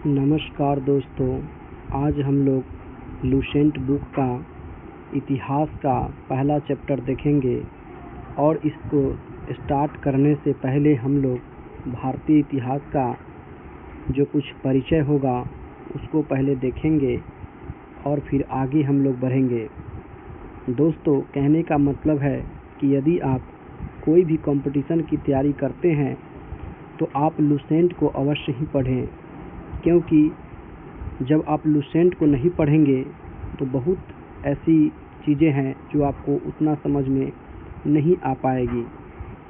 नमस्कार दोस्तों, आज हम लोग लुसेंट बुक का इतिहास का पहला चैप्टर देखेंगे और इसको स्टार्ट करने से पहले हम लोग भारतीय इतिहास का जो कुछ परिचय होगा उसको पहले देखेंगे और फिर आगे हम लोग बढ़ेंगे। दोस्तों, कहने का मतलब है कि यदि आप कोई भी कंपटीशन की तैयारी करते हैं तो आप लुसेंट को अवश्य ही पढ़ें, क्योंकि जब आप लुसेंट को नहीं पढ़ेंगे तो बहुत ऐसी चीज़ें हैं जो आपको उतना समझ में नहीं आ पाएगी।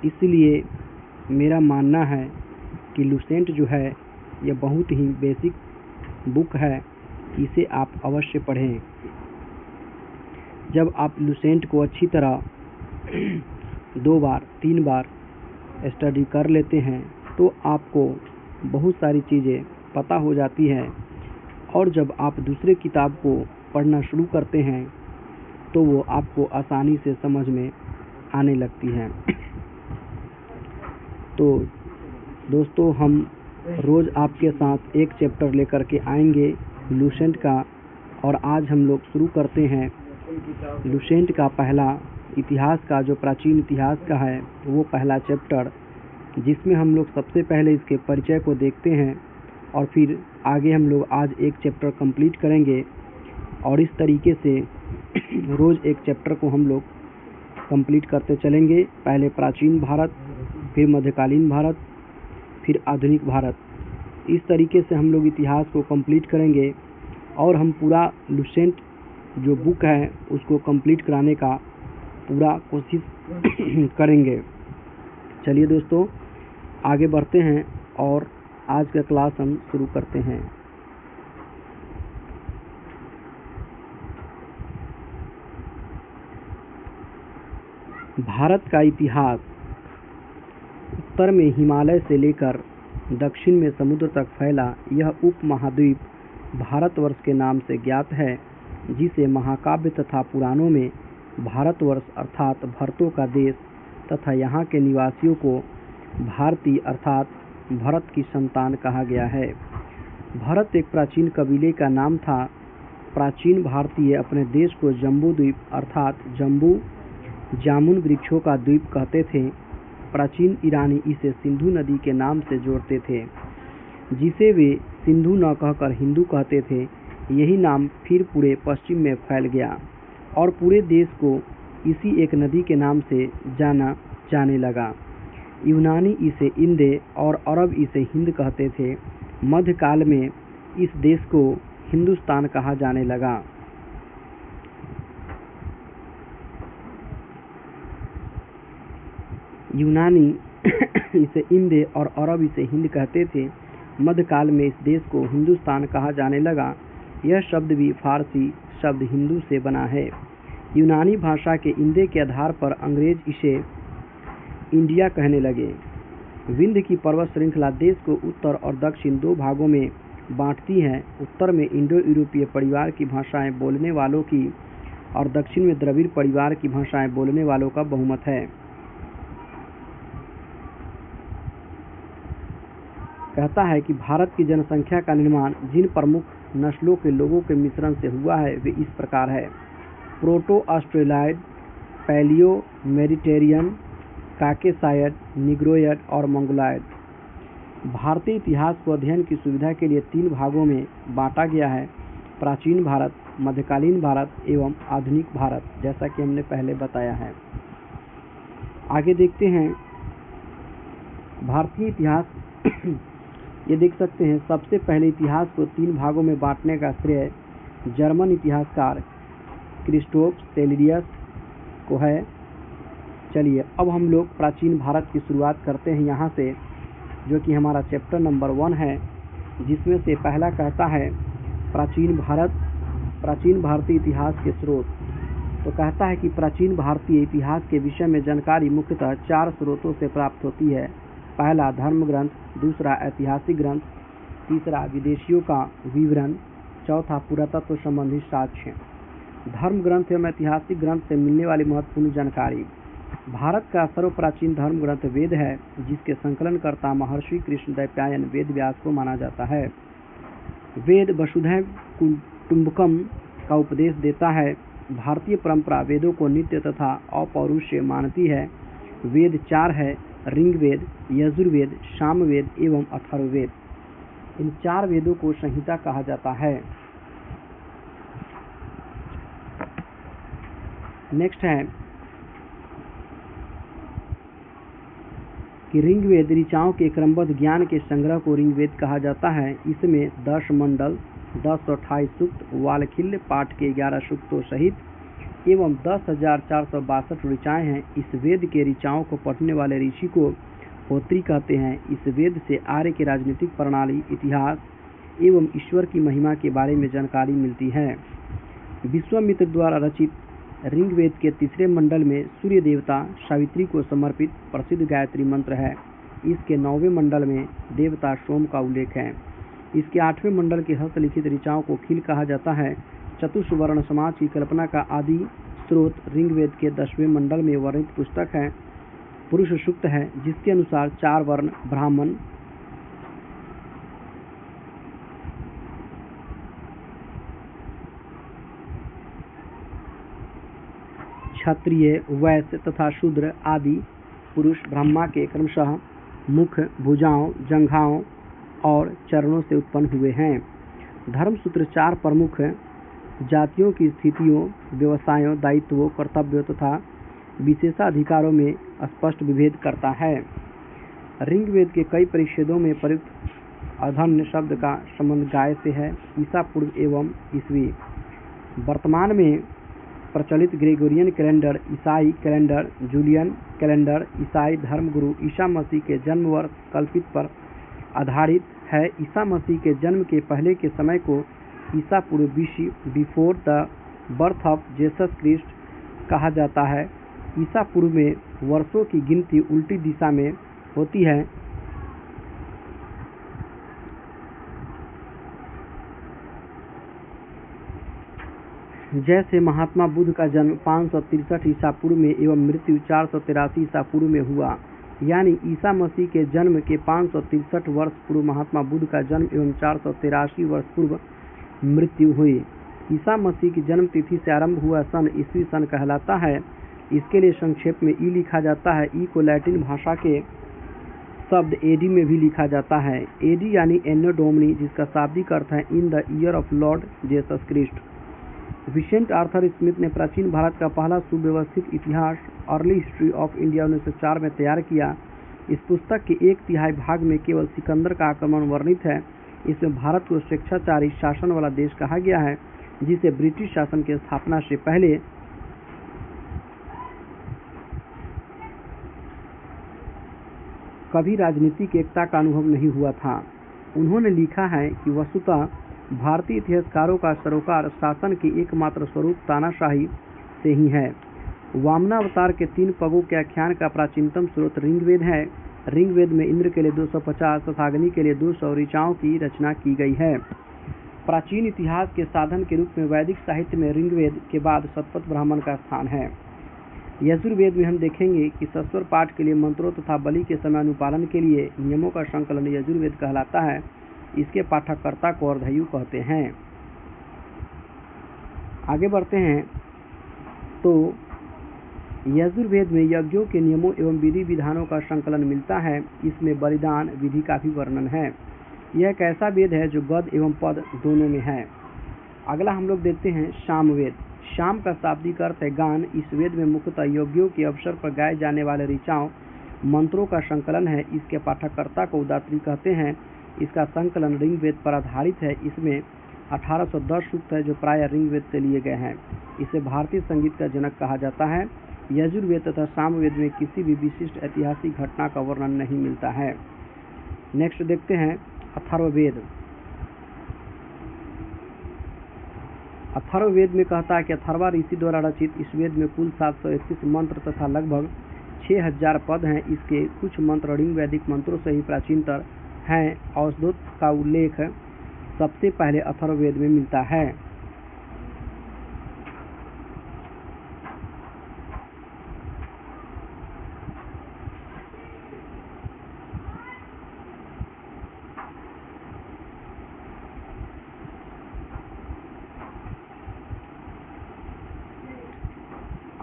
इसलिए मेरा मानना है कि लुसेंट जो है यह बहुत ही बेसिक बुक है, इसे आप अवश्य पढ़ें। जब आप लुसेंट को अच्छी तरह 2 बार 3 बार स्टडी कर लेते हैं तो आपको बहुत सारी चीज़ें पता हो जाती है और जब आप दूसरे किताब को पढ़ना शुरू करते हैं तो वो आपको आसानी से समझ में आने लगती है। तो दोस्तों, हम रोज़ आपके साथ एक चैप्टर लेकर के आएंगे लुसेंट का, और आज हम लोग शुरू करते हैं लुसेंट का पहला इतिहास का, जो प्राचीन इतिहास का है वो पहला चैप्टर, जिसमें हम लोग सबसे पहले इसके परिचय को देखते हैं और फिर आगे हम लोग आज एक चैप्टर कंप्लीट करेंगे और इस तरीके से रोज़ एक चैप्टर को हम लोग कंप्लीट करते चलेंगे। पहले प्राचीन भारत, फिर मध्यकालीन भारत, फिर आधुनिक भारत। इस तरीके से हम लोग इतिहास को कंप्लीट करेंगे और हम पूरा लुसेंट जो बुक है उसको कंप्लीट कराने का पूरा कोशिश करेंगे। चलिए दोस्तों, आगे बढ़ते हैं और आज का क्लास हम शुरू करते हैं। भारत का इतिहास उत्तर में हिमालय से लेकर दक्षिण में समुद्र तक फैला यह उपमहाद्वीप भारतवर्ष के नाम से ज्ञात है, जिसे महाकाव्य तथा पुराणों में भारतवर्ष अर्थात भरतों का देश तथा यहाँ के निवासियों को भारतीय अर्थात भरत की संतान कहा गया है। भरत एक प्राचीन कबीले का नाम था। प्राचीन भारतीय अपने देश को जम्बू द्वीप अर्थात जम्बू जामुन वृक्षों का द्वीप कहते थे। प्राचीन ईरानी इसे सिंधु नदी के नाम से जोड़ते थे, जिसे वे सिंधु न कहकर हिंदू कहते थे। यही नाम फिर पूरे पश्चिम में फैल गया और पूरे देश को इसी एक नदी के नाम से जाना जाने लगा। यूनानी इसे इंदे और अरब इसे हिंद कहते थे। मध्यकाल में इस देश को हिंदुस्तान कहा जाने लगा। यूनानी इसे इंदे और अरब इसे हिंद कहते थे। मध्यकाल में इस देश को हिंदुस्तान कहा जाने लगा। यह शब्द भी फारसी शब्द हिंदू से बना है। यूनानी भाषा के इंदे के आधार पर अंग्रेज इसे इंडिया कहने लगे। विंध्य की पर्वत श्रृंखला देश को उत्तर और दक्षिण 2 भागों में बांटती है। उत्तर में इंडो यूरोपीय परिवार की भाषाएं बोलने वालों की और दक्षिण में द्रविड़ परिवार की भाषाएं बोलने वालों का बहुमत है। कहता है कि भारत की जनसंख्या का निर्माण जिन प्रमुख नस्लों के लोगों के मिश्रण से हुआ है वे इस प्रकार है: प्रोटो ऑस्ट्रेलॉयड, पैलियो मेडिटेरियन, काकेसायड, निग्रोयड और मंगोलॉयड। भारतीय इतिहास को अध्ययन की सुविधा के लिए 3 भागों में बांटा गया है: प्राचीन भारत, मध्यकालीन भारत एवं आधुनिक भारत, जैसा कि हमने पहले बताया है। आगे देखते हैं भारतीय इतिहास। ये देख सकते हैं, सबसे पहले इतिहास को 3 भागों में बांटने का श्रेय जर्मन इतिहासकार क्रिस्टोफ सेलियस को है। चलिए, अब हम लोग प्राचीन भारत की शुरुआत करते हैं यहाँ से, जो कि हमारा चैप्टर नंबर 1 है, जिसमें से पहला कहता है प्राचीन भारत, प्राचीन भारतीय इतिहास के स्रोत। तो कहता है कि प्राचीन भारतीय इतिहास के विषय में जानकारी मुख्यतः 4 स्रोतों से प्राप्त होती है। पहला धर्म ग्रंथ, दूसरा ऐतिहासिक ग्रंथ, तीसरा विदेशियों का विवरण, चौथा पुरातत्व संबंधी साक्ष्य। धर्म ग्रंथ एवं ऐतिहासिक ग्रंथ से मिलने वाली महत्वपूर्ण जानकारी। भारत का सर्वप्राचीन धर्म ग्रंथ वेद है, जिसके संकलनकर्ता महर्षि कृष्णद्वैपायन वेद व्यास को माना जाता है। वेद वसुधैव कुटुम्बकम का उपदेश देता है। भारतीय परंपरा वेदों को नित्य तथा अपौरुषेय मानती है। वेद 4 है, ऋग्वेद, यजुर्वेद, सामवेद एवं अथर्ववेद। इन 4 वेदों को संहिता कहा जाता है। नेक्स्ट है कि ऋग्वेद ऋचाओं के क्रमबद्ध ज्ञान के संग्रह को ऋग्वेद कहा जाता है। इसमें 10 मंडल, 1028 सूक्त, वालखिल्य पाठ के 11 सूक्तों सहित एवं 10,462 ऋचाएं हैं। इस वेद के ऋचाओं को पढ़ने वाले ऋषि को होत्री कहते हैं। इस वेद से आर्य की राजनीतिक प्रणाली, इतिहास एवं ईश्वर की महिमा के बारे में जानकारी मिलती है। विश्वामित्र द्वारा रचित ऋग्वेद के 3 मंडल में सूर्य देवता सावित्री को समर्पित प्रसिद्ध गायत्री मंत्र है। इसके 9वें मंडल में देवता सोम का उल्लेख है। इसके 8वें मंडल के हस्तलिखित ऋचाओं को खील कहा जाता है। चतुष्वर्ण समाज की कल्पना का आदि स्रोत ऋग्वेद के 10वें मंडल में वर्णित पुस्तक है, पुरुष सूक्त है, जिसके अनुसार 4 वर्ण ब्राह्मण, क्षत्रिय, वैश्य तथा शूद्र आदि पुरुष ब्रह्मा के क्रमशः मुख, भुजाओं, जंघाओं और चरणों से उत्पन्न हुए हैं। धर्मसूत्र 4 प्रमुख जातियों की स्थितियों, व्यवसायों, दायित्वों, कर्तव्यों तथा विशेषाधिकारों में स्पष्ट विभेद करता है। ऋग्वेद के कई परिच्छेदों में प्रयुक्त अधन्य शब्द का संबंध गाय से है। ईसा पूर्व एवं ईस्वी। वर्तमान में प्रचलित ग्रेगोरियन कैलेंडर, ईसाई कैलेंडर, जूलियन कैलेंडर ईसाई धर्मगुरु ईसा मसीह के जन्म वर्ष कल्पित पर आधारित है। ईसा मसीह के जन्म के पहले के समय को ईसा पूर्व BC, before the birth of Jesus Christ कहा जाता है। ईसा पूर्व में वर्षों की गिनती उल्टी दिशा में होती है। जैसे महात्मा बुद्ध का जन्म 563 ईसा पूर्व में एवं मृत्यु 483 ईसा पूर्व में हुआ, यानी ईसा मसीह के जन्म के 563 वर्ष पूर्व महात्मा बुद्ध का जन्म एवं 483 वर्ष पूर्व मृत्यु हुई। ईसा मसीह की जन्म तिथि से आरंभ हुआ सन ईस्वी सन कहलाता है। इसके लिए संक्षेप में ई लिखा जाता है। ई को लैटिन भाषा के शब्द एडी में भी लिखा जाता है। एडी यानी एनो डोमिनी, जिसका शाब्दिक अर्थ है in the year of Lord Jesus Christ. Vincent Arthur Smith ने प्राचीन भारत का पहला सुव्यवस्थित इतिहास अर्ली हिस्ट्री ऑफ इंडिया 1904 में तैयार किया। इस पुस्तक के 1/3 भाग में केवल सिकंदर का आक्रमण वर्णित है। इसमें भारत को स्वेच्छाचारी शासन वाला देश कहा गया है, जिसे ब्रिटिश शासन की स्थापना से पहले कभी राजनीतिक एकता का अनुभव नहीं हुआ था। उन्होंने लिखा है कि वस्तुतः भारतीय इतिहासकारों का सरोकार शासन के एकमात्र स्वरूप तानाशाही से ही है। वामनावतार के 3 पगों के आख्यान का प्राचीनतम स्रोत ऋग्वेद है। ऋग्वेद में इंद्र के लिए 250 तथा अग्नि के लिए 200 ऋचाओं की रचना की गई है। प्राचीन इतिहास के साधन के रूप में वैदिक साहित्य में ऋग्वेद के बाद शतपथ ब्राह्मण का स्थान है। यजुर्वेद में हम देखेंगे कि सस्वर पाठ के लिए मंत्रों तथा बलि के समय अनुपालन के लिए नियमों का संकलन यजुर्वेद कहलाता है। इसके पाठककर्ता को अर्धयु कहते हैं। आगे बढ़ते हैं तो यजुर्वेद में यज्ञों के नियमों एवं विधि विधानों का संकलन मिलता है। इसमें बलिदान विधि का भी वर्णन है। यह एक ऐसा वेद है जो गद एवं पद दोनों में है। अगला हम लोग देखते हैं सामवेद। शाम का शाब्दिक अर्थ है गान। इस वेद में मुख्यतः यज्ञों के अवसर पर गाए जाने वाले ऋचाओं मंत्रों का संकलन है। इसके पाठककर्ता को उदात्री कहते हैं। इसका संकलन ऋग्वेद पर आधारित है। इसमें 1810 सूक्त है जो प्रायः ऋग्वेद से लिए गए हैं। इसे भारतीय संगीत का जनक कहा जाता है। यजुर्वेद तथा सामवेद में किसी भी विशिष्ट ऐतिहासिक घटना का वर्णन नहीं मिलता है। नेक्स्ट देखते हैं अथर्ववेद। अथर्ववेद में कहता है कि अथर्वा ऋषि द्वारा रचित इस वेद में कुल 731 मंत्र तथा लगभग 6000 पद हैं। इसके कुछ मंत्र ऋग्वैदिक मंत्रों से ही प्राचीनतर हैं। औषधोत का उल्लेख सबसे पहले अथर्ववेद में मिलता है।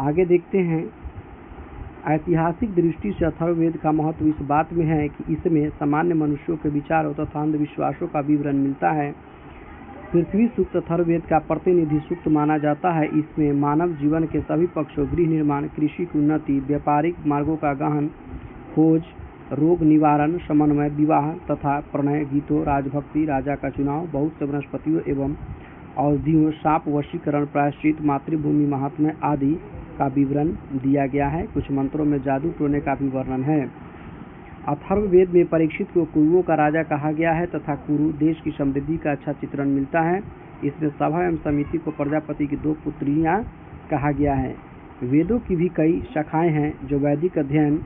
आगे देखते हैं, ऐतिहासिक दृष्टि से अथर्ववेद का महत्व इस बात में है कि इसमें सामान्य मनुष्यों के विचारों तथा अंधविश्वासों का विवरण मिलता है। पृथ्वी सूक्त अथर्ववेद का प्रतिनिधि सूक्त माना जाता है। इसमें मानव जीवन के सभी पक्षों, गृह निर्माण, कृषि की उन्नति, व्यापारिक मार्गों का गहन खोज, रोग निवारण, समन्वय, विवाह तथा प्रणय, गीतों, राजभक्ति, राजा का चुनाव, बहुत से वनस्पतियों एवं औषधियों, साप वशीकरण, प्रायश्चित, मातृभूमि महात्म्य आदि का विवरण दिया गया है। कुछ मंत्रों में जादू टोने का भी वर्णन है। अथर्ववेद में परीक्षित को कुरुओं का राजा कहा गया है तथा कुरु देश की समृद्धि का अच्छा चित्रण मिलता है। इसमें सभा एवं समिति को प्रजापति की 2 पुत्रियां कहा गया है। वेदों की भी कई शाखाएं हैं जो वैदिक अध्ययन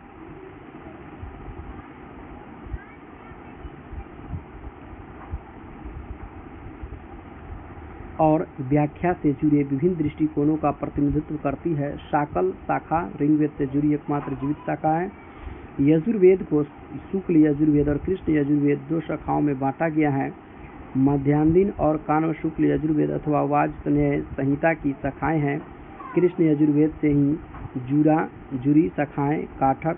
और व्याख्या से जुड़े विभिन्न दृष्टिकोणों का प्रतिनिधित्व करती है। शाकल शाखा ऋग्वेद से जुड़ी एकमात्र जीवित शाखा है। यजुर्वेद को शुक्ल यजुर्वेद और कृष्ण यजुर्वेद 2 शाखाओं में बांटा गया है। मध्यान्ह और कान्व शुक्ल यजुर्वेद अथवा वाजपेय संहिता की शाखाएं हैं। कृष्ण यजुर्वेद से ही जुड़ी शाखाएं काठक,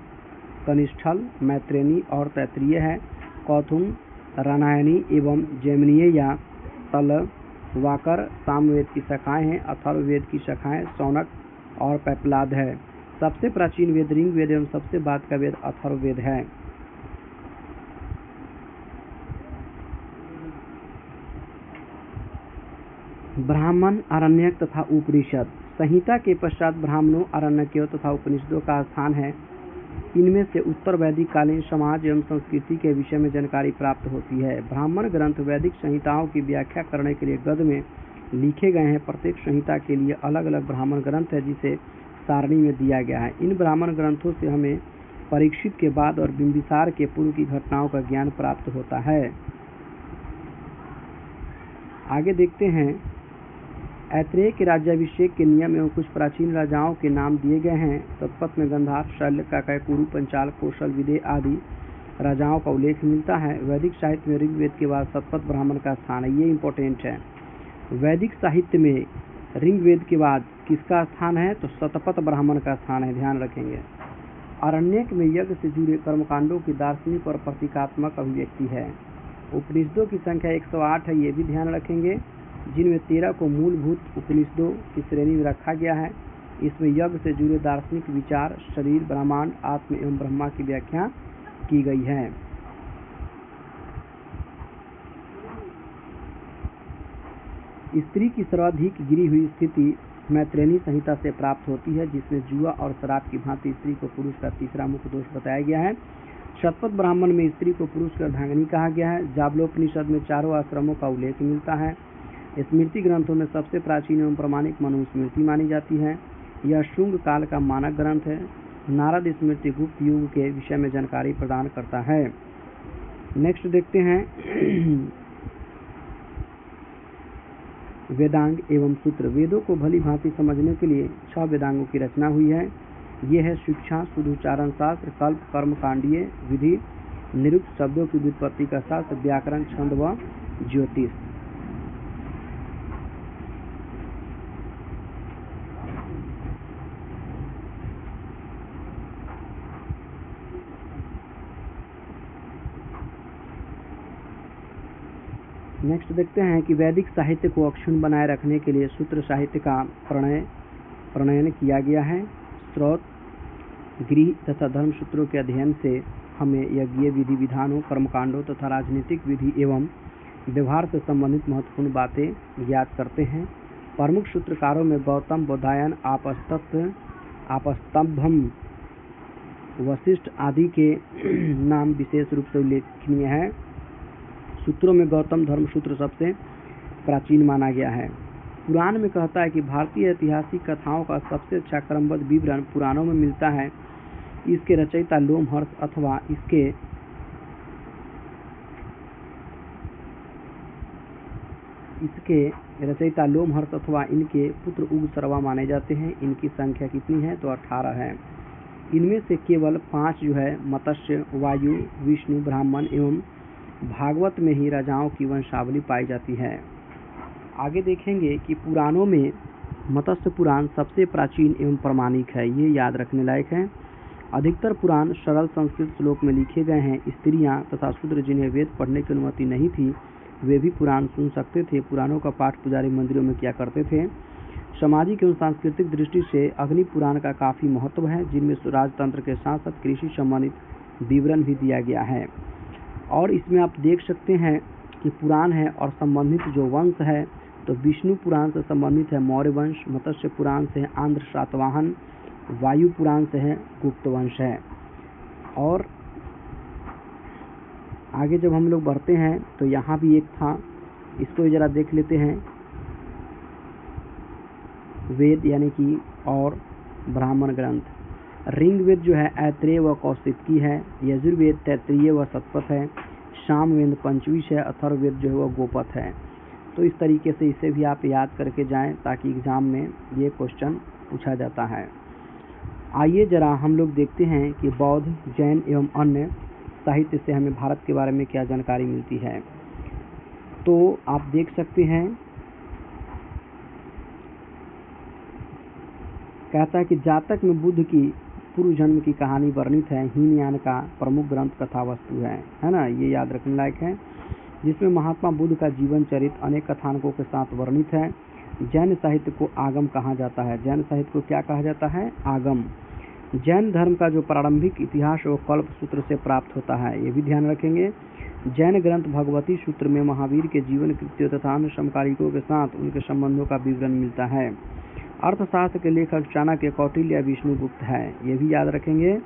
कनिष्ठल, मैत्रेयी और तैत्तिरीय है। कौथुम, रामायणी एवं जैमिनीय या तलवाकर सामवेद की शाखाएं हैं। अथर्ववेद की शाखाएं शौनक और पैपलाद है। सबसे प्राचीन वेद ऋग्वेद एवं सबसे बाद का वेद अथर्ववेद है। ब्राह्मण, आरण्यक तथा उपनिषद। संहिता के पश्चात ब्राह्मणों, आरण्यकों तथा उपनिषदों का स्थान है। इनमें से उत्तर वैदिक कालीन समाज एवं संस्कृति के विषय में जानकारी प्राप्त होती है। ब्राह्मण ग्रंथ वैदिक संहिताओं की व्याख्या करने के लिए गद्य में लिखे गए हैं। प्रत्येक संहिता के लिए अलग अलग ब्राह्मण ग्रंथ है जिसे सारणी में दिया गया है। इन ब्राह्मण ग्रंथों से हमें परीक्षित के बाद और बिंबिसार के पूर्व की घटनाओं का ज्ञान प्राप्त होता है। आगे देखते हैं, ऐत्रेय के राज्याभिषेक के नियम एवं कुछ प्राचीन राजाओं के नाम दिए गए हैं। तत्पथ में गंधार, शल्य, काकय, कुरु, पंचाल, कौशल, विदेह आदि राजाओं का उल्लेख मिलता है। वैदिक साहित्य में ऋग्वेद के बाद शतपथ ब्राह्मण का स्थान है। ये इम्पोर्टेंट है। वैदिक साहित्य में ऋग्वेद के बाद किसका स्थान है? तो शतपथ ब्राह्मण का स्थान है, ध्यान रखेंगे। आरण्यक में यज्ञ से जुड़े कर्मकांडों की दार्शनिक और प्रतीकात्मक अभिव्यक्ति है। उपनिषदों की संख्या 108 है, ये भी ध्यान रखेंगे, जिनमें 13 को मूलभूत उपनिषदों की श्रेणी में रखा गया है। इसमें यज्ञ से जुड़े दार्शनिक विचार, शरीर, ब्रह्मांड, आत्म एवं ब्रह्मा की व्याख्या की गई है। स्त्री की सर्वाधिक गिरी हुई स्थिति मैत्रेयी संहिता से प्राप्त होती है, जिसमें जुआ और शराब की भांति स्त्री को पुरुष का तीसरा मुख्य दोष बताया गया है। शतपथ ब्राह्मण में स्त्री को पुरुष का अर्धांगिनी कहा गया है। जाबलोपनिषद में 4 आश्रमों का उल्लेख मिलता है। स्मृति ग्रंथों में सबसे प्राचीन एवं प्रमाणिक मनुस्मृति मानी जाती है। यह शुंग काल का मानक ग्रंथ है। नारद स्मृति गुप्त युग के विषय में जानकारी प्रदान करता है। नेक्स्ट देखते हैं, वेदांग एवं सूत्र। वेदों को भली भांति समझने के लिए 6 वेदांगों की रचना हुई है। ये है शिक्षा, शुद्धाचारण शास्त्र, कल्प, कर्म कांडीय विधि, निरुक्त, शब्दों की व्युत्पत्ति का शास्त्र, व्याकरण, छंद व ज्योतिष। नेक्स्ट देखते हैं कि वैदिक साहित्य को अक्षुण्ण बनाए रखने के लिए सूत्र साहित्य का प्रणयन किया गया है। स्रोत, गृह तथा धर्म सूत्रों के अध्ययन से हमें यज्ञीय विधि विधानों, कर्मकांडों तथा राजनीतिक विधि एवं व्यवहार से संबंधित महत्वपूर्ण बातें ज्ञात करते हैं। प्रमुख सूत्रकारों में गौतम, बोधायन, आपस्तंभम, वशिष्ठ आदि के नाम विशेष रूप से उल्लेखनीय है। सूत्रों में गौतम धर्मसूत्र सबसे प्राचीन माना गया है। पुराण में कहता है कि भारतीय ऐतिहासिक कथाओं का सबसे अच्छा क्रमबद्ध विवरण पुराणों में मिलता है। इसके रचयिता लोमहर्ष अथवा इनके पुत्र उग्रश्रवा माने जाते हैं। इनकी संख्या कितनी है? तो 18 है। इनमें से केवल 5 जो है मत्स्य, वायु, विष्णु, ब्राह्मण एवं भागवत में ही राजाओं की वंशावली पाई जाती है। आगे देखेंगे कि पुराणों में मत्स्य पुराण सबसे प्राचीन एवं प्रमाणिक है, ये याद रखने लायक है। अधिकतर पुराण सरल संस्कृत श्लोक में लिखे गए हैं। स्त्रियां तथा शूद्र जिन्हें वेद पढ़ने की अनुमति नहीं थी वे भी पुराण सुन सकते थे। पुराणों का पाठ पुजारी मंदिरों में किया करते थे। सामाजिक एवं सांस्कृतिक दृष्टि से अग्नि पुराण का काफ़ी महत्व है, जिनमें राजतंत्र के साथ साथ कृषि संबंधित विवरण भी दिया गया है। और इसमें आप देख सकते हैं कि पुराण है और संबंधित जो वंश है तो विष्णु पुराण से संबंधित है मौर्य वंश, मत्स्य पुराण से है आंध्र सातवाहन, वायु पुराण से है गुप्त वंश है। और आगे जब हम लोग बढ़ते हैं तो यहाँ भी एक था, इसको जरा देख लेते हैं। वेद यानी कि और ब्राह्मण ग्रंथ। ऋग्वेद जो है ऐत्रेय व कौशिकी है, यजुर्वेद तैत्तिरीय व शतपथ है, सामवेद पंचविश है, अथर्ववेद जो है वह गोपथ है। तो इस तरीके से इसे भी आप याद करके जाएं ताकि एग्जाम में ये क्वेश्चन पूछा जाता है। आइए जरा हम लोग देखते हैं कि बौद्ध, जैन एवं अन्य साहित्य से हमें भारत के बारे में क्या जानकारी मिलती है। तो आप देख सकते हैं, कहता है कि जातक में बुद्ध की पूर्व जन्म की कहानी वर्णित है। हीनयान का प्रमुख ग्रंथ कथा वस्तु है ना, ये याद रखने लायक है, जिसमें महात्मा बुद्ध का जीवन चरित्र अनेक कथानकों के साथ वर्णित है। जैन साहित्य को आगम कहा जाता है। जैन साहित्य को क्या कहा जाता है? आगम। जैन धर्म का जो प्रारंभिक इतिहास वो कल्प सूत्र से प्राप्त होता है, ये भी ध्यान रखेंगे। जैन ग्रंथ भगवती सूत्र में महावीर के जीवन कृत्यों तथा अन्य समकालिकों के साथ उनके संबंधों का विवरण मिलता है। अर्थशास्त्र के लेखक चाणक्य, कौटिल्य या विष्णुगुप्त है, ये भी याद रखेंगे।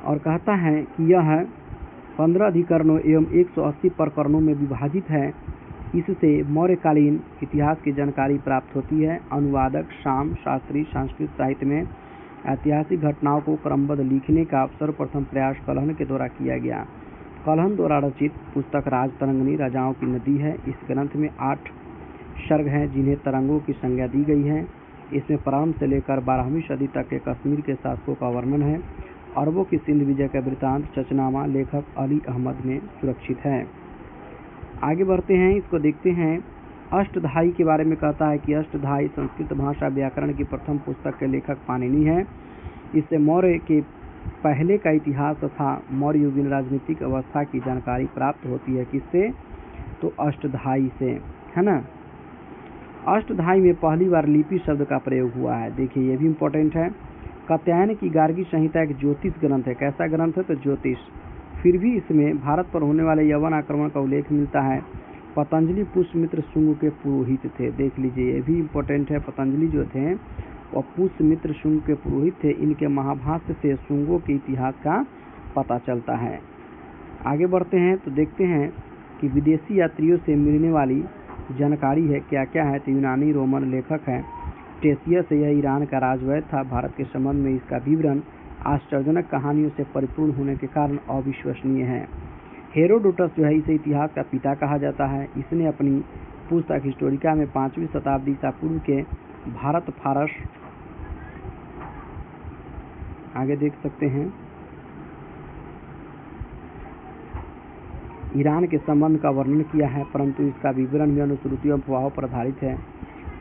और कहता है कि यह 15 अधिकरणों एवं 180 प्रकरणों में विभाजित है। इससे मौर्यकालीन इतिहास की जानकारी प्राप्त होती है। अनुवादक शाम शास्त्री संस्कृत साहित्य में ऐतिहासिक घटनाओं को क्रमबद्ध लिखने का सर्वप्रथम प्रयास कलहन के द्वारा किया गया। कलहन द्वारा रचित पुस्तक राजतरंगिणी राजाओं की नदी है। इस ग्रंथ में 8 सर्ग हैं जिन्हें तरंगों की संज्ञा दी गई है। इसमें प्रारंभ से लेकर 12वीं सदी तक के कश्मीर के शासकों का वर्णन है। अरबों की सिंध विजय का वृतांत चचनामा लेखक अली अहमद में सुरक्षित है। आगे बढ़ते हैं, इसको देखते हैं। अष्टधाई के बारे में कहता है कि अष्टधाई संस्कृत भाषा व्याकरण की प्रथम पुस्तक के लेखक पाणिनि है। इससे मौर्य के पहले का इतिहास तथा मौर्य युगीन राजनीतिक अवस्था की जानकारी प्राप्त होती है। किससे? तो अष्टधाई से, है ना। अष्टधाई में पहली बार लिपि शब्द का प्रयोग हुआ है। देखिए ये भी इम्पोर्टेंट है। कात्यायन की गार्गी संहिता एक ज्योतिष ग्रंथ है। कैसा ग्रंथ है? तो ज्योतिष। फिर भी इसमें भारत पर होने वाले यवन आक्रमण का उल्लेख मिलता है। पतंजलि पुष्यमित्र शुंग के पुरोहित थे। देख लीजिए ये भी इम्पोर्टेंट है। पतंजलि जो थे वह पुष्यमित्र शुंग के पुरोहित थे। इनके महाभाष्य से शुंगों के इतिहास का पता चलता है। आगे बढ़ते हैं तो देखते हैं कि विदेशी यात्रियों से मिलने वाली जानकारी है क्या क्या है। तो यूनानी रोमन लेखक है टेसियस, यह ईरान का राजवैद्य था। भारत के संबंध में इसका विवरण आश्चर्यजनक कहानियों से परिपूर्ण होने के कारण अविश्वसनीय है। हेरोडोटस जो है इसे इतिहास का पिता कहा जाता है। इसने अपनी पुस्तक हिस्टोरिका में 5वीं शताब्दी ईसा पूर्व के भारत फारस, आगे देख सकते हैं, ईरान के संबंध का वर्णन किया है, परंतु इसका विवरण भी अनुश्रुतियों अफवाहों पर आधारित है।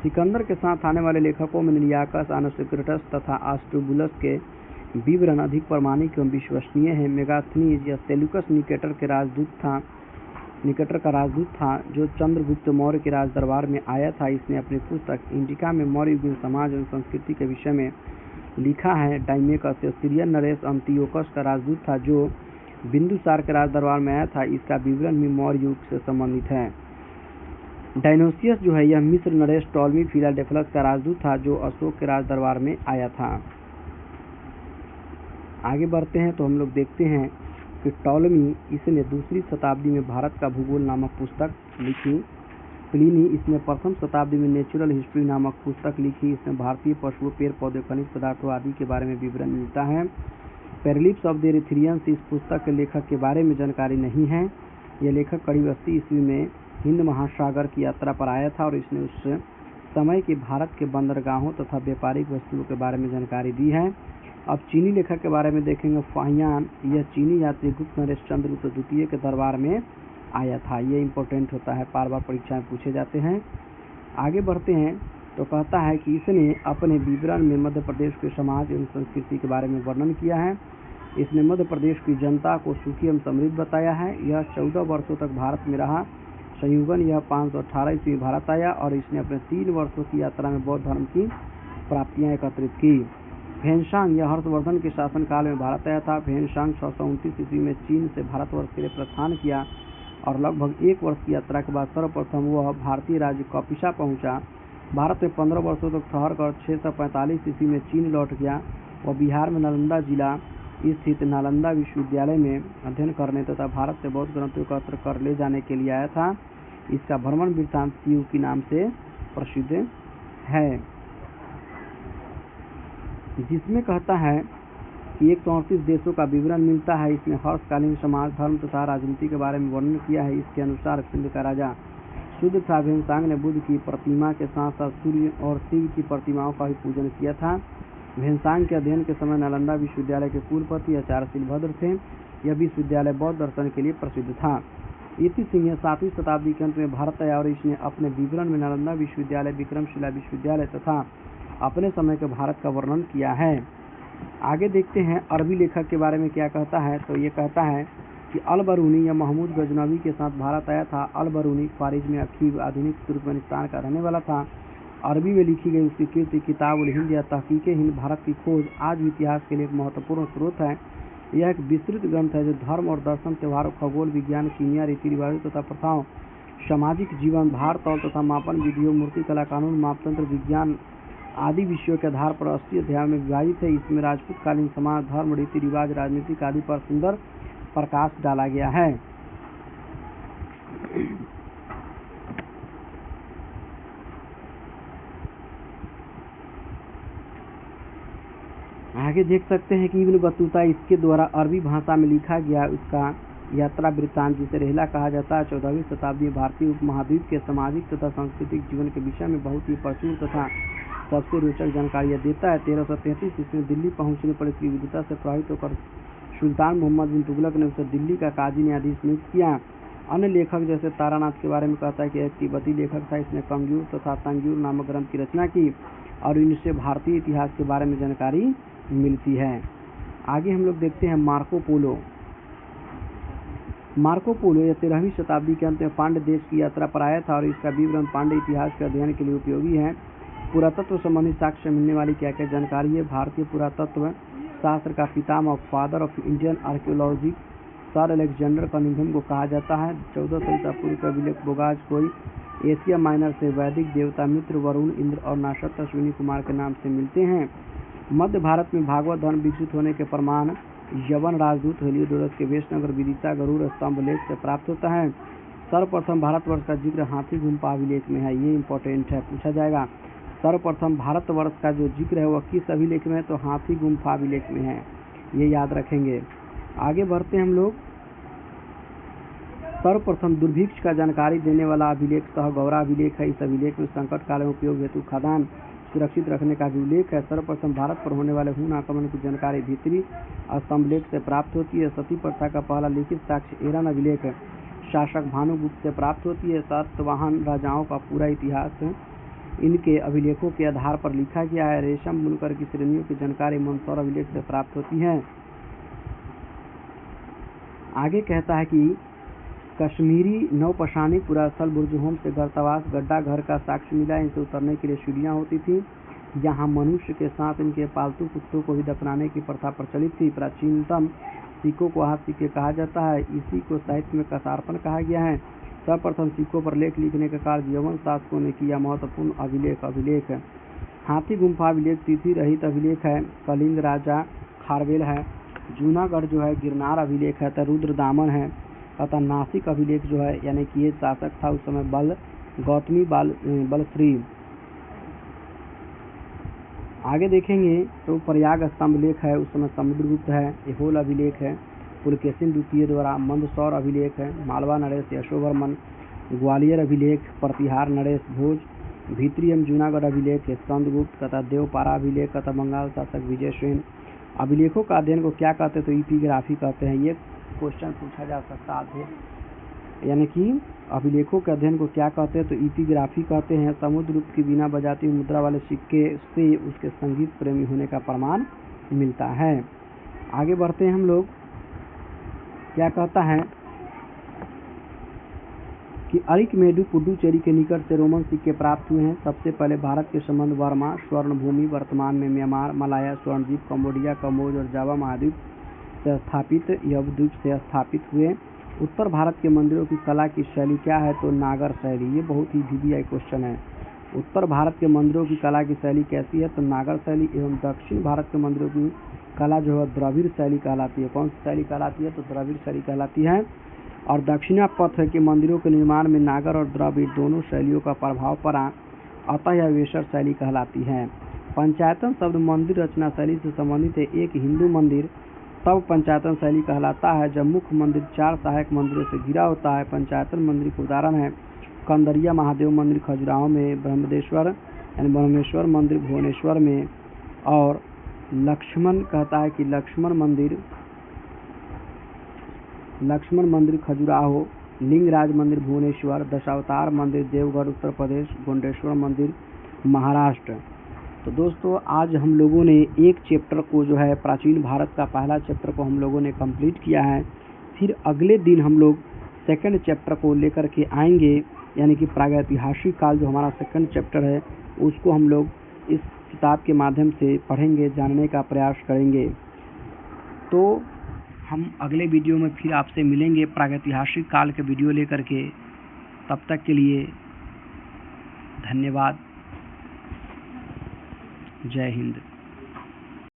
सिकंदर के साथ आने वाले लेखकों में निलियाकस, आनोसिक्रिटस तथा आस्ट्रोबुलस के विवरण अधिक प्रमाणिक एवं विश्वसनीय है। मेगास्थनीज या सेल्यूकस निकेटर का राजदूत था जो चंद्रगुप्त मौर्य के राज दरबार में आया था। इसने अपनी पुस्तक इंडिका में मौर्य युगीन समाज एवं संस्कृति के विषय में लिखा है। डाइमेकस सीरियन नरेश अंतियोकस का राजदूत था जो बिंदुसार के राज दरबार में आया था। इसका विवरण भी मौर्य युग से संबंधित है। डायनोसियस जो है यह मिस्र नरेश टॉलमी फिलाडेल्फस का राजदूत था जो अशोक के राज दरबार में आया था। आगे बढ़ते हैं तो हम लोग देखते हैं कि टॉलमी इसने 2वीं शताब्दी में भारत का भूगोल नामक पुस्तक लिखी। प्लिनी इसने 1वीं शताब्दी में नेचुरल हिस्ट्री नामक पुस्तक लिखी। इसमें भारतीय पशुओं, पेड़ पौधे, खनिज पदार्थों आदि के बारे में विवरण मिलता है। पेरिप्लस ऑफ द एरिथ्रियंस इस पुस्तक के लेखक के बारे में जानकारी नहीं है। यह लेखक करीब 80 ईस्वी में हिंद महासागर की यात्रा पर आया था और इसने उस समय के भारत के बंदरगाहों तथा व्यापारिक वस्तुओं के बारे में जानकारी दी है। अब चीनी लेखक के बारे में देखेंगे। फाहियान, यह चीनी यात्री गुप्त नरेश चंद्रगुप्त द्वितीय के दरबार में आया था। ये इंपॉर्टेंट होता है, बार बार परीक्षा में पूछे जाते हैं। आगे बढ़ते हैं तो कहता है कि इसने अपने विवरण में मध्य प्रदेश के समाज एवं संस्कृति के बारे में वर्णन किया है। इसने मध्य प्रदेश की जनता को सुखी एवं समृद्ध बताया है। यह 14 वर्षों तक भारत में रहा। संयुगन यह 518 ईस्वी में भारत आया और इसने अपने 3 वर्षों की यात्रा में बौद्ध धर्म की प्राप्तियां एकत्रित की। भेनसांग यह हर्षवर्धन के शासनकाल में भारत आया था। भेनसांग 629 ईस्वी में चीन से भारतवर्ष के लिए प्रस्थान किया और लगभग 1 वर्ष की यात्रा के बाद सर्वप्रथम वह भारतीय राज्य कपिसा पहुंचा। भारत में 15 वर्षों तक ठहर कर 645 ईस्वी में चीन लौट गया। वह बिहार में नालंदा जिला स्थित नालंदा विश्वविद्यालय में अध्ययन करने तथा भारत से बौद्ध ग्रंथों को एकत्र कर ले जाने के लिए आया था। इसका भ्रमण वृत्तांत शिव के नाम से प्रसिद्ध है, जिसमें कहता है कि 138 देशों का विवरण मिलता है। इसने हर्षकालीन समाज, धर्म तथा राजनीति के बारे में वर्णन किया है। इसके अनुसार सिंध का राजा शुद्ध था। भेनसांग ने बुद्ध की प्रतिमा के साथ साथ सूर्य और शिव की प्रतिमाओं का भी पूजन किया था। भेनसांग के अध्ययन के समय नालंदा विश्वविद्यालय के कुलपति आचार्य शिलभद्र थे। यह विश्वविद्यालय बौद्ध दर्शन के लिए प्रसिद्ध था। इति सिंह 7वीं शताब्दी के अंत में भारत आया और इसने अपने विवरण में नालंदा विश्वविद्यालय, विक्रमशिला विश्वविद्यालय तथा अपने समय के भारत का वर्णन किया है। आगे देखते हैं अरबी लेखक के बारे में क्या कहता है। तो ये कहता है कि अल-बरूनी या महमूद गजनवी के साथ भारत आया था। अल-बरूनी ख्वारिज़ में अखीब आधुनिक तुर्कमेनिस्तान का रहने वाला था। अरबी में लिखी गई उसकी कीर्ति किताब-उल हिंद या तहकीक-ए-हिंद भारत की खोज आज भी इतिहास के लिए एक महत्वपूर्ण स्रोत है। यह एक विस्तृत ग्रंथ है जो धर्म और दर्शन, त्योहारों, खगोल विज्ञान, कीमिया, रीति रिवाजों तथा प्रथाओं, सामाजिक जीवन, भार तौल तथा मापन विधियों, मूर्तिकला, कानून, मापतंत्र, विज्ञान आदि विषयों के आधार पर 80 अध्यायों में विभाजित है। इसमें राजपूतकालीन समाज, धर्म, रीति रिवाज, राजनीतिक आदि पर सुंदर प्रकाश डाला गया है। आगे देख सकते हैं कि इब्न बतूता इसके द्वारा अरबी भाषा में लिखा गया उसका यात्रा वृत्तांत, जिसे रेहला कहा जाता है, 14वीं शताब्दी में भारतीय उपमहाद्वीप के सामाजिक तथा सांस्कृतिक जीवन के विषय में बहुत ही प्रचुर तथा सबसे रोचक जानकारियाँ देता है। 1333 ईस्वी में दिल्ली पहुंचने पर इसकी विविधता से प्रभावित होकर सुल्तान मोहम्मद बिन तुगलक ने उसे दिल्ली का काजी न्यायाधीश नियुक्त किया। अन्य लेखक जैसे तारानाथ के बारे में कहता है कि एक तिब्बती लेखक था। इसने कंग्यूर तथा तंग्यूर नामक ग्रंथ की रचना की और इनसे भारतीय इतिहास के बारे में जानकारी मिलती है। आगे हम लोग देखते हैं मार्को पोलो। मार्को पोलो यह 13वीं शताब्दी के अंत में पांड्य देश की यात्रा पर आया था और इसका विवरण पांड्य इतिहास के अध्ययन के लिए उपयोगी है। पुरातत्व संबंधी साक्ष्य मिलने वाली क्या क्या जानकारी है। भारतीय पुरातत्व शास्त्र का पितामह, father of Indian archaeology, sir Alexander Cunningham को कहा जाता है। 1400 ईसा पूर्व का अभिलेख बोगाज कोई एशिया माइनर से वैदिक देवता मित्र, वरुण, इंद्र और नाशक अश्विनी कुमार के नाम से मिलते हैं। मध्य भारत में भागवत धर्म विकसित होने के प्रमाण यवन राजदूत हेलियोडोरस के वेशनगर विदिशा गरुड़ स्तंभ लेख से प्राप्त होता है। सर्वप्रथम भारतवर्ष का जिक्र हाथी गुम्फा अभिलेख में है। ये इंपॉर्टेंट है, पूछा जाएगा। सर्वप्रथम भारतवर्ष का जो जिक्र है वह किस अभिलेख में है, तो हाथी गुम्फा अभिलेख में है, ये याद रखेंगे। आगे बढ़ते हैं हम लोग। सर्वप्रथम दुर्भिक्ष का जानकारी देने वाला अभिलेख सह गौरा अभिलेख है। इस अभिलेख में संकट काल में उपयोग हेतु खाद्यान्न सुरक्षित रखने का भी उल्लेख है। सर्वप्रथम भारत पर होने वाले हून आक्रमण की जानकारी भीतरी स्तंभ लेख से प्राप्त होती है। सती प्रथा का पहला लिखित साक्ष्य एरन अभिलेख शासक भानुगुप्त से प्राप्त होती है। सातवाहन राजाओं का पूरा इतिहास इनके अभिलेखों के आधार पर लिखा गया है। रेशम बुनकर की श्रेणियों की जानकारी मंदसौर अभिलेख से प्राप्त होती है। आगे कहता है कि कश्मीरी नौपशानी पुरास्थल बुर्जहोम से गर्तावास गड्ढा घर का साक्ष्य मिला। इनसे उतरने के लिए सीढ़ियाँ होती थी। यहाँ मनुष्य के साथ इनके पालतू कुत्तों को भी दफनाने की प्रथा प्रचलित थी। प्राचीनतम सिक्कों को हाथ सिक्के कहा जाता है। इसी को साहित्य में कसारपन कहा गया है। सर्वप्रथम सिक्कों पर लेख लिखने का कार्य यवन शासकों ने किया। महत्वपूर्ण अभिलेख हाथी गुम्फा अभिलेख तिथि रहित अभिलेख है। कलिंग राजा खारवेल है। जूनागढ़ जो है गिरनार अभिलेख है। तो रुद्रदामन है। तथा नासिक अभिलेख जो है, यानी कि ये शासक था उस समय गौतमी बलश्री। आगे देखेंगे तो प्रयाग स्तंभ लेख है, उस समय समुद्रगुप्त है। एहोल अभिलेख है पुलकेशिन द्वितीय द्वारा। मंदसौर अभिलेख है मालवा नरेश यशोवर्मन। ग्वालियर अभिलेख प्रतिहार नरेश भोज। भीतरियम जूनागढ़ अभिलेख स्कंदगुप्त। तथा देवपारा अभिलेख तथा बंगाल शासक विजय सेन। अभिलेखों का अध्ययन को क्या कहते हैं, तो इपिग्राफी कहते हैं। ये क्वेश्चन पूछा जा सकता है यानी कि अभिलेखों के अध्ययन को क्या कहते हैं, तो इपिग्राफी कहते हैं। समुद्र गुप्त की बिना बजाती हुई मुद्रा वाले सिक्के से उसके संगीत प्रेमी होने का प्रमाण मिलता है। आगे बढ़ते हैं हम लोग। क्या कहता है कि अरिकमेडु पुडुचेरी के निकट से रोमन सिक्के प्राप्त हुए हैं। सबसे पहले भारत के संबंध बर्मा, स्वर्ण भूमि, वर्तमान में म्यांमार, मलाया, स्वर्णद्वीप, कंबोडिया, कम्बोज और जावा महाद्वीप से स्थापित यवद्वीप से स्थापित हुए। उत्तर भारत के मंदिरों की कला की शैली क्या है, तो नागर शैली। ये बहुत ही VVI क्वेश्चन है। उत्तर भारत के मंदिरों की कला की शैली कैसी है, तो नागर शैली। एवं दक्षिण भारत के मंदिरों की कला जो है द्रविड़ शैली कहलाती है। कौन सी शैली कहलाती है, तो द्रविड़ शैली कहलाती है। और दक्षिणापथ के मंदिरों के निर्माण में नागर और द्रविड़ दोनों शैलियों का प्रभाव पड़ा, अतः यह वेसर शैली कहलाती है। पंचायतन शब्द मंदिर रचना शैली से संबंधित है। एक हिंदू मंदिर तब पंचायतन शैली कहलाता है जब मुख्य मंदिर 4 सहायक मंदिरों से घिरा होता है। पंचायतन मंदिर के उदाहरण है कंदरिया महादेव मंदिर खजुराहो में, ब्रह्मेश्वर मंदिर भुवनेश्वर में, और लक्ष्मण कहता है कि लक्ष्मण मंदिर खजुराहो, लिंगराज मंदिर भुवनेश्वर, दशावतार मंदिर देवगढ़ उत्तर प्रदेश, गोंडेश्वर मंदिर महाराष्ट्र। तो दोस्तों आज हम लोगों ने एक चैप्टर को जो है प्राचीन भारत का पहला चैप्टर को हम लोगों ने कंप्लीट किया है। फिर अगले दिन हम लोग सेकंड चैप्टर को लेकर के आएंगे, यानी कि प्रागैतिहासिक काल जो हमारा सेकंड चैप्टर है उसको हम लोग इस किताब के माध्यम से पढ़ेंगे, जानने का प्रयास करेंगे। तो हम अगले वीडियो में फिर आपसे मिलेंगे प्रागैतिहासिक काल के वीडियो लेकर के। तब तक के लिए धन्यवाद। जय हिंद।